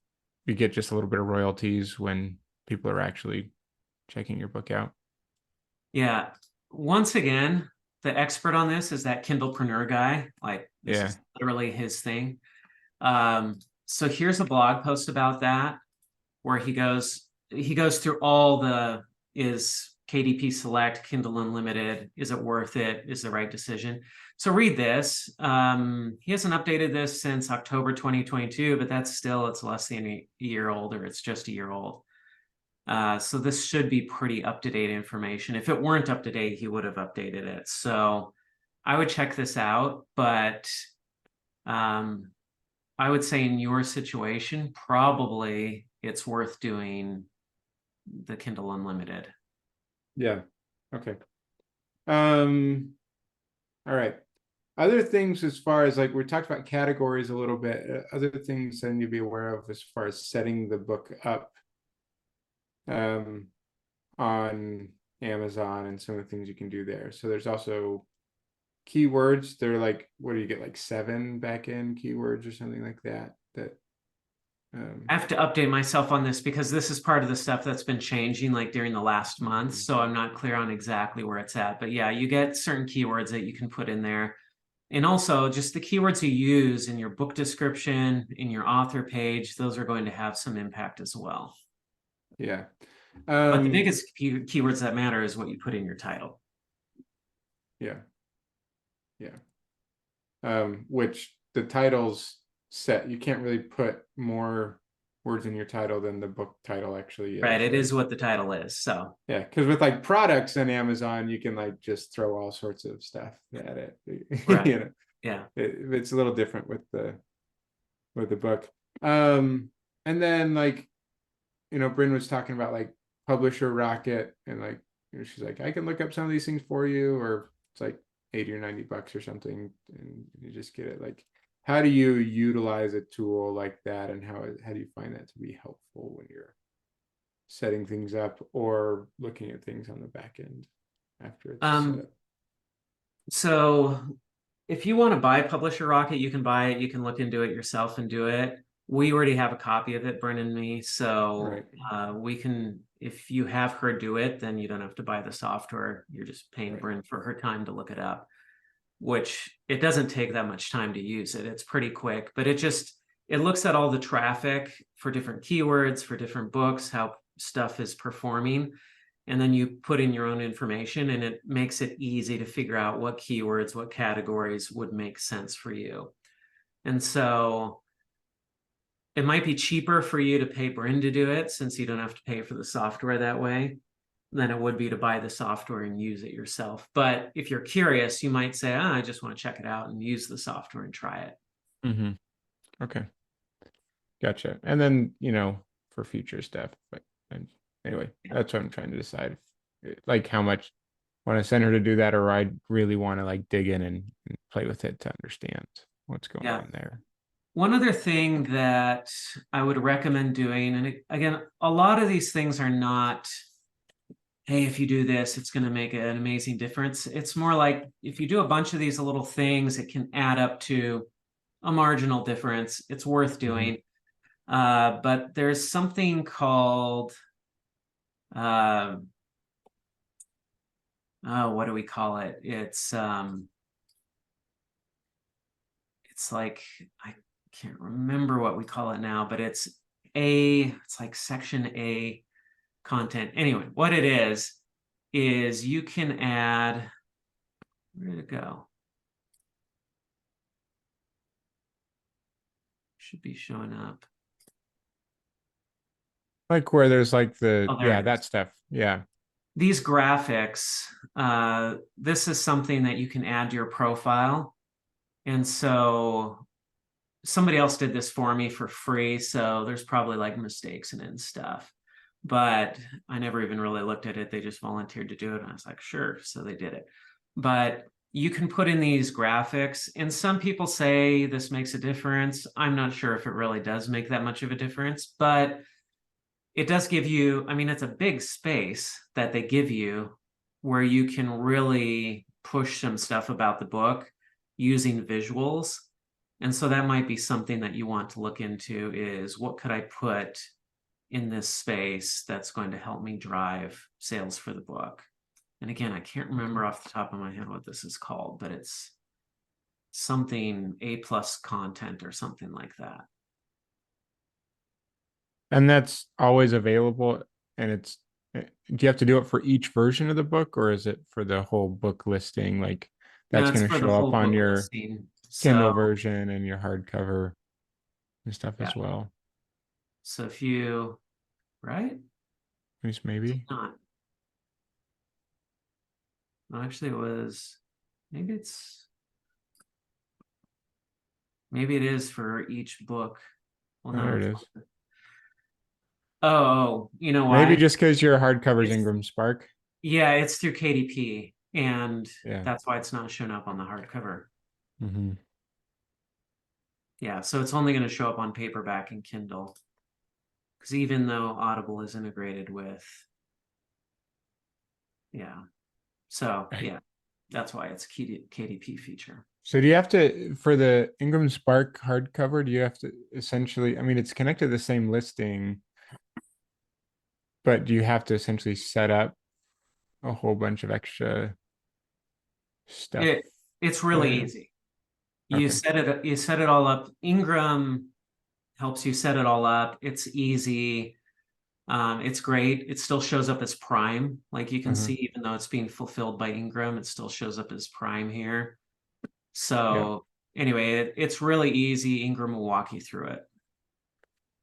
you get just a little bit of royalties when people are actually checking your book out. Yeah. Once again, the expert on this is that Kindlepreneur guy. Like, this is literally his thing. So here's a blog post about that, where he goes through all the, is KDP Select, Kindle Unlimited, is it worth it? Is the right decision? So read this. He hasn't updated this since October 2022, but that's still, it's less than a year old, or it's just a year old. So this should be pretty up-to-date information. If it weren't up-to-date, he would have updated it. So I would check this out, but I would say in your situation, probably it's worth doing the Kindle Unlimited. Yeah. Okay. All right. Other things as far as like we talked about categories a little bit, other things I need to be aware of as far as setting the book up on Amazon and some of the things you can do there. So there's also keywords. They're like, what do you get, like 7 back-end keywords or something like that? I have to update myself on this because this is part of the stuff that's been changing like during the last month. So I'm not clear on exactly where it's at. But yeah, you get certain keywords that you can put in there. And also just the keywords you use in your book description, in your author page, those are going to have some impact as well. Yeah. But the biggest keywords that matter is what you put in your title. Yeah. Yeah. Which the title's set. You can't really put more words in your title than the book title actually is. Right. It is what the title is. So yeah, because with like products on Amazon, you can like just throw all sorts of stuff at it. Right. You know? Yeah. It's a little different with the book. And then like, you know, Bryn was talking about like Publisher Rocket, and like, you know, she's like, I can look up some of these things for you, or it's like $80 or $90 or something, and you just get it. Like, how do you utilize a tool like that, and how do you find that to be helpful when you're setting things up or looking at things on the back end after it's set up? So if you want to buy Publisher Rocket, you can buy it. You can look into it yourself and do it. we already have a copy of it, Brennan and me, so Right. we can, if you have her do it, then you don't have to buy the software. You're just paying Right. Bryn for her time to look it up, which it doesn't take that much time to use it. It's pretty quick, but it looks at all the traffic for different keywords, for different books, how stuff is performing. And then you put in your own information, and it makes it easy to figure out what keywords, what categories would make sense for you. And so it might be cheaper for you to pay Bryn to do it, since you don't have to pay for the software that way, than it would be to buy the software and use it yourself. But if you're curious, you might say, I just want to check it out and use the software and try it. Mm-hmm. Okay. Gotcha. And then, for future stuff, but anyway, that's what I'm trying to decide. Like how much want to send her to do that, or I really want to like dig in and play with it to understand what's going on there. One other thing that I would recommend doing, and again, a lot of these things are not, hey, if you do this, it's going to make an amazing difference. It's more like if you do a bunch of these little things, it can add up to a marginal difference. It's worth doing. But there's something called, what do we call it? It's like, I can't remember what we call it now, but it's like section A content. Anyway, what it is you can add, where did it go? Should be showing up. Like where there's like that stuff. Yeah. These graphics, this is something that you can add to your profile. And so somebody else did this for me for free, so there's probably like mistakes in it and stuff. But I never even really looked at it. They just volunteered to do it. And I was like, sure. So they did it. But you can put in these graphics, and some people say this makes a difference. I'm not sure if it really does make that much of a difference, but it does give you, I mean, it's a big space that they give you where you can really push some stuff about the book using visuals. And so that might be something that you want to look into, is what could I put in this space that's going to help me drive sales for the book? And again, I can't remember off the top of my head what this is called, but it's something A+ content or something like that. And that's always available. And do you have to do it for each version of the book, or is it for the whole book listing? Like that's going to show up on your Kindle version and your hardcover and stuff as well. So if you, right? At least maybe. Not. No, actually it was, maybe it is for each book. Well, there it is. Oh, you know why? Maybe just because your hardcover is Ingram Spark. Yeah, it's through KDP, and that's why it's not showing up on the hardcover. Yeah, so it's only going to show up on paperback and Kindle, because even though Audible is integrated with, so that's why it's KDP feature. So do you have to, for the Ingram Spark hardcover, do you have to essentially, I mean, it's connected to the same listing, but do you have to essentially set up a whole bunch of extra stuff? It's really easy. You set it all up. Ingram helps you set it all up. It's easy. It's great. It still shows up as Prime. Like you can see, even though it's being fulfilled by Ingram, it still shows up as Prime here. So anyway, it's really easy. Ingram will walk you through it.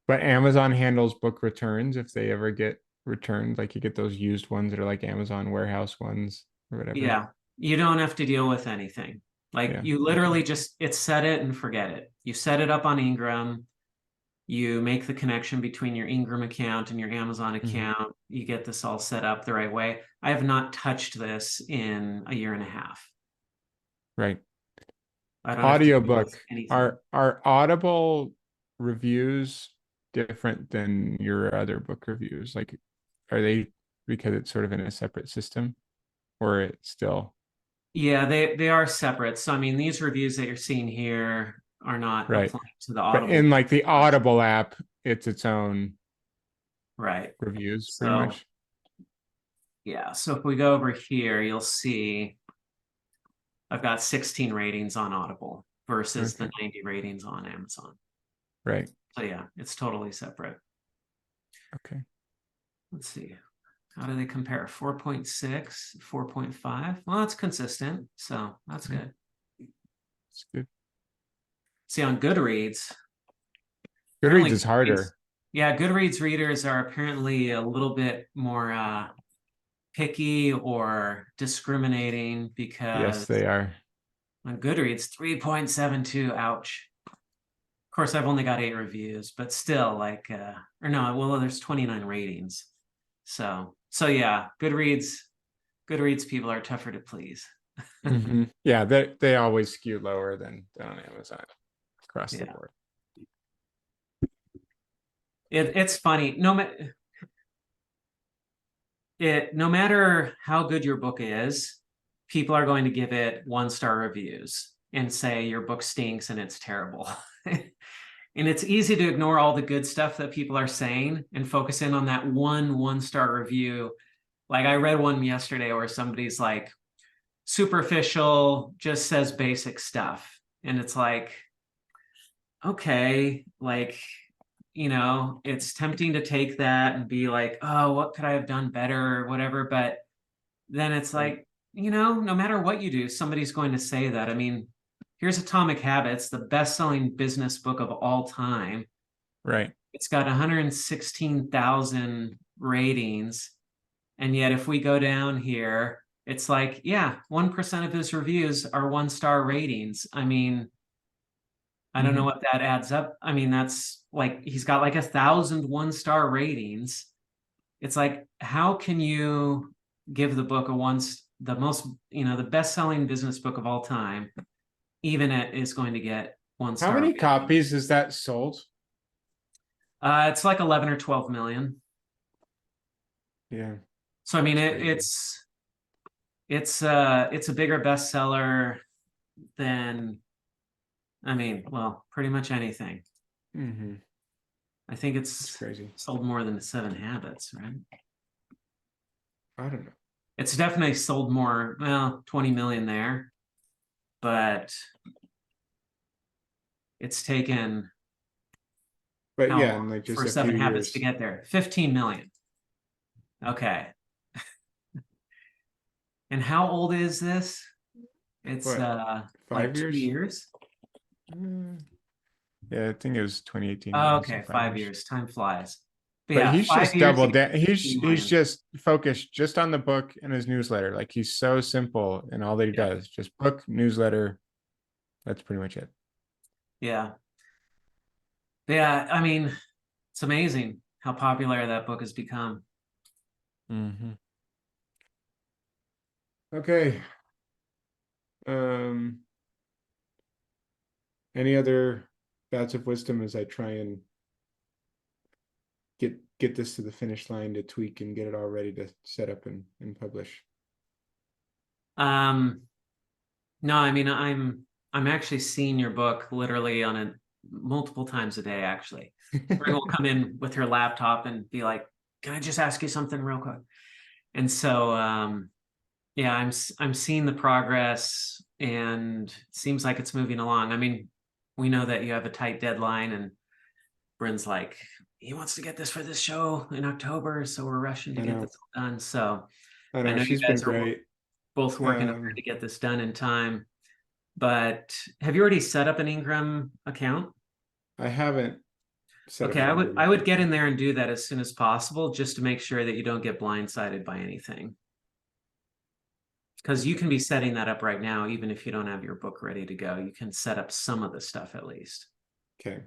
But Amazon handles book returns if they ever get returned. Like you get those used ones that are like Amazon warehouse ones or whatever. Yeah, you don't have to deal with anything. Like you literally just, it's set it and forget it. You set it up on Ingram. You make the connection between your Ingram account and your Amazon account. You get this all set up the right way. I have not touched this in a year and a half. Right. Audiobook. Are Audible reviews different than your other book reviews? Like, are they, because it's sort of in a separate system, or it's still? Yeah, they are separate. So I mean, these reviews that you're seeing here, are not Right. applying to the But Audible. in like the Audible app, it's its own Right. reviews, pretty So, much. yeah. So if we go over here, you'll see I've got 16 ratings on Audible versus the 90 ratings on Amazon. Right. So yeah, it's totally separate. Okay. Let's see. How do they compare? 4.6, 4.5. Well, it's consistent. So that's good. It's good. See, on Goodreads, Goodreads apparently is harder. Yeah, Goodreads readers are apparently a little bit more picky or discriminating because Yes, they are. on Goodreads, 3.72, ouch. Of course, I've only got 8 reviews, but still, like, or no, well, there's 29 ratings. So yeah, Goodreads people are tougher to please. Mhm. Yeah, they always skew lower than on Amazon across the Yeah. board. It's funny. No matter how good your book is, people are going to give it 1-star reviews and say your book stinks and it's terrible. And it's easy to ignore all the good stuff that people are saying and focus in on that 1-star review. Like I read one yesterday where somebody's like, superficial, just says basic stuff. And it's like, okay, like, it's tempting to take that and be like, oh, what could I have done better or whatever. But then it's like, no matter what you do, somebody's going to say that. I mean, here's Atomic Habits, the best-selling business book of all time. Right. It's got 116,000 ratings. And yet if we go down here, it's like, yeah, 1% of his reviews are 1-star ratings. I mean, I don't know what that adds up. I mean, that's like, he's got like 1,000 1-star ratings. It's like, how can you give the book the most, the best-selling business book of all time, even it is going to get 1-star. How many rating. copies is that sold? It's like 11 or 12 million. Yeah. So I mean, That's it's a bigger bestseller than, I mean, well, pretty much anything. Mm-hmm. I think it's crazy. sold more than 7 Habits, right? I don't know. It's definitely sold more, well, 20 million there, but it's taken But how yeah, long in like just for a 7 few Habits years. to get there? 15 million. Okay. And how old is this? It's What, like 5 2 years? years. Yeah, I think it was 2018. Oh, Yeah, okay, so 5 years. Time flies. But yeah, he's 5 just years to doubled get down. 15 million. He's just focused just on the book and his newsletter. Like he's so simple in all that he does. Just book, newsletter. That's pretty much it. Yeah. Yeah, I mean, it's amazing how popular that book has become. Mm-hmm. Okay. Any other bouts of wisdom as I try and get this to the finish line to tweak and get it all ready to set up and publish? No, I mean, I'm actually seeing your book literally on a multiple times a day, actually. Ring will come in with her laptop and be like, can I just ask you something real quick? And so yeah, I'm seeing the progress and it seems like it's moving along. I mean, we know that you have a tight deadline and Bryn's like, he wants to get this for this show in October, so we're rushing to get this done. So I know, you she's guys been are great. both working hard to get this done in time. But have you already set up an Ingram account? I haven't set Okay, up I would get in there and do that as soon as possible, just to make sure that you don't get blindsided by anything. Because you can be setting that up right now, even if you don't have your book ready to go. You can set up some of the stuff at least. Okay.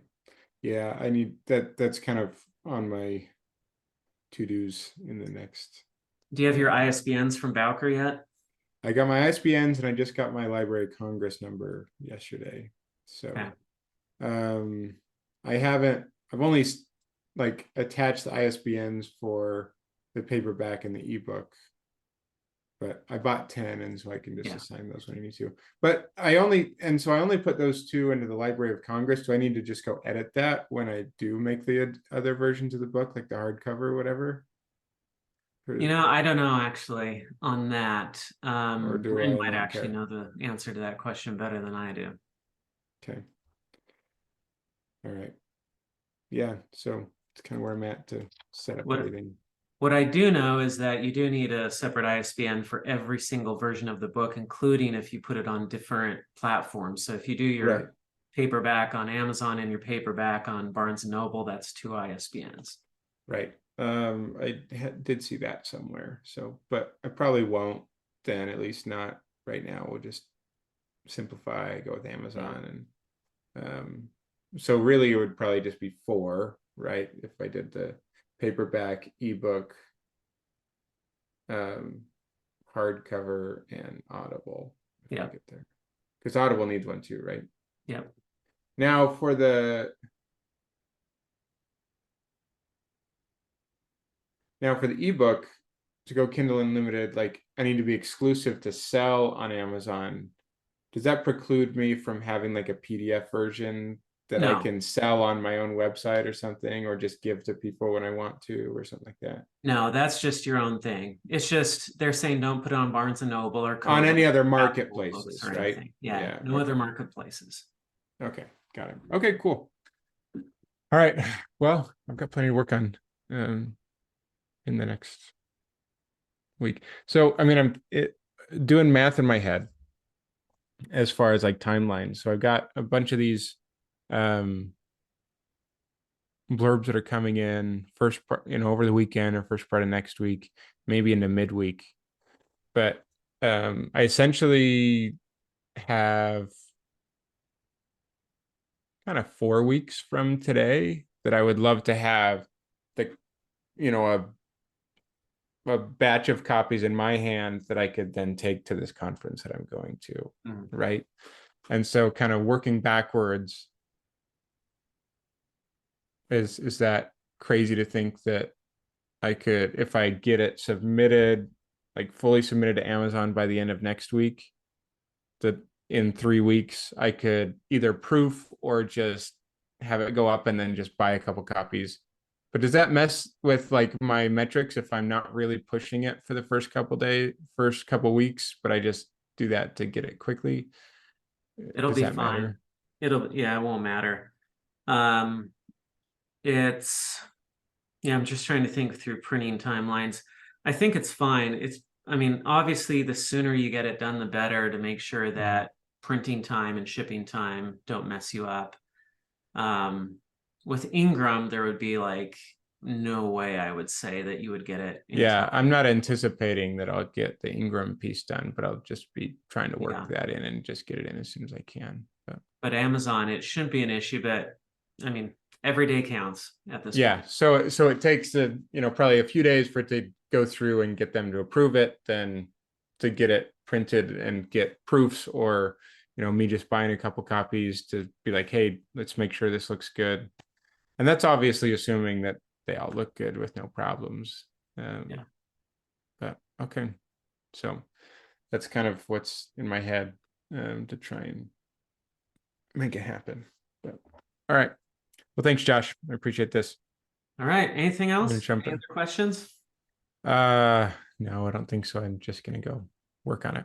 Yeah, I need that. That's kind of on my to-dos in the next. Do you have your ISBNs from Bowker yet? I got my ISBNs and I just got my Library of Congress number yesterday. So okay. I've only like attached the ISBNs for the paperback and the ebook. but I bought 10, and so I can just Yeah. assign those when I need to. But I only put those 2 into the Library of Congress. Do I need to just go edit that when I do make the other versions of the book, like the hardcover or whatever? You know, I don't know actually on that. Or do Bryn I might not actually care? know the answer to that question better than I do. Okay. All right. Yeah, so it's kind of where I'm at to set up everything. What I do know is that you do need a separate ISBN for every single version of the book, including if you put it on different platforms. So if you do your Right. paperback on Amazon and your paperback on Barnes & Noble, that's 2 ISBNs. Right. I did see that somewhere. So, but I probably won't then, at least not right now. We'll just simplify, go with Amazon. And so really it would probably just be 4, right? If I did the paperback, ebook, hardcover, and Audible. If I get there. Because Audible needs one too, right? Yep. Now for the ebook, to go Kindle Unlimited, like I need to be exclusive to sell on Amazon. Does that preclude me from having like a PDF version that I No. can sell on my own website or something, or just give to people when I want to, or something like that? No, that's just your own thing. It's just they're saying don't put it on Barnes & Noble or On any Kobo, other Apple marketplaces, Books or right? anything. Yeah, Yeah, no okay. other marketplaces. Okay, got it. Okay, cool. All right. Well, I've got plenty to work on in the next week. So, I mean, I'm doing math in my head as far as like timelines. So I've got a bunch of these blurbs that are coming in first part, over the weekend or first part of next week, maybe into midweek. But I essentially have kind of 4 weeks from today that I would love to have a batch of copies in my hand that I could then take to this conference that I'm going to, right? And so kind of working backwards, is that crazy to think that I could, if I get it submitted, like fully submitted to Amazon by the end of next week, that in 3 weeks I could either proof or just have it go up and then just buy a couple copies? But does that mess with like my metrics if I'm not really pushing it for the first couple weeks, but I just do that to get it quickly? It'll Does be that fine. matter? It won't matter. I'm just trying to think through printing timelines. I think it's fine. I mean, obviously the sooner you get it done, the better, to make sure that printing time and shipping time don't mess you up. With Ingram, there would be like no way I would say that you would get it in Yeah, time. I'm not anticipating that I'll get the Ingram piece done, but I'll just be trying to work that in and just get it in as soon as I can. But Amazon, it shouldn't be an issue, but I mean, every day counts at this Yeah, point. so it takes probably a few days for it to go through and get them to approve it, then to get it printed and get proofs, or me just buying a couple copies to be like, hey, let's make sure this looks good. And that's obviously assuming that they all look good with no problems. But okay, so that's kind of what's in my head to try and make it happen. But all right, well, thanks, Josh. I appreciate this. All right, anything else? Any other questions? No, I don't think so. I'm just gonna go work on it.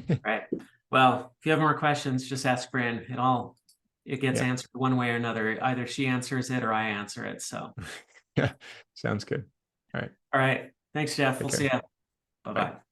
All right. Well, if you have more questions, just ask Bryn. It gets answered one way or another. Either she answers it or I answer it. So yeah, sounds good. All right. All right. Thanks, Jeff. We'll see you. Bye-bye.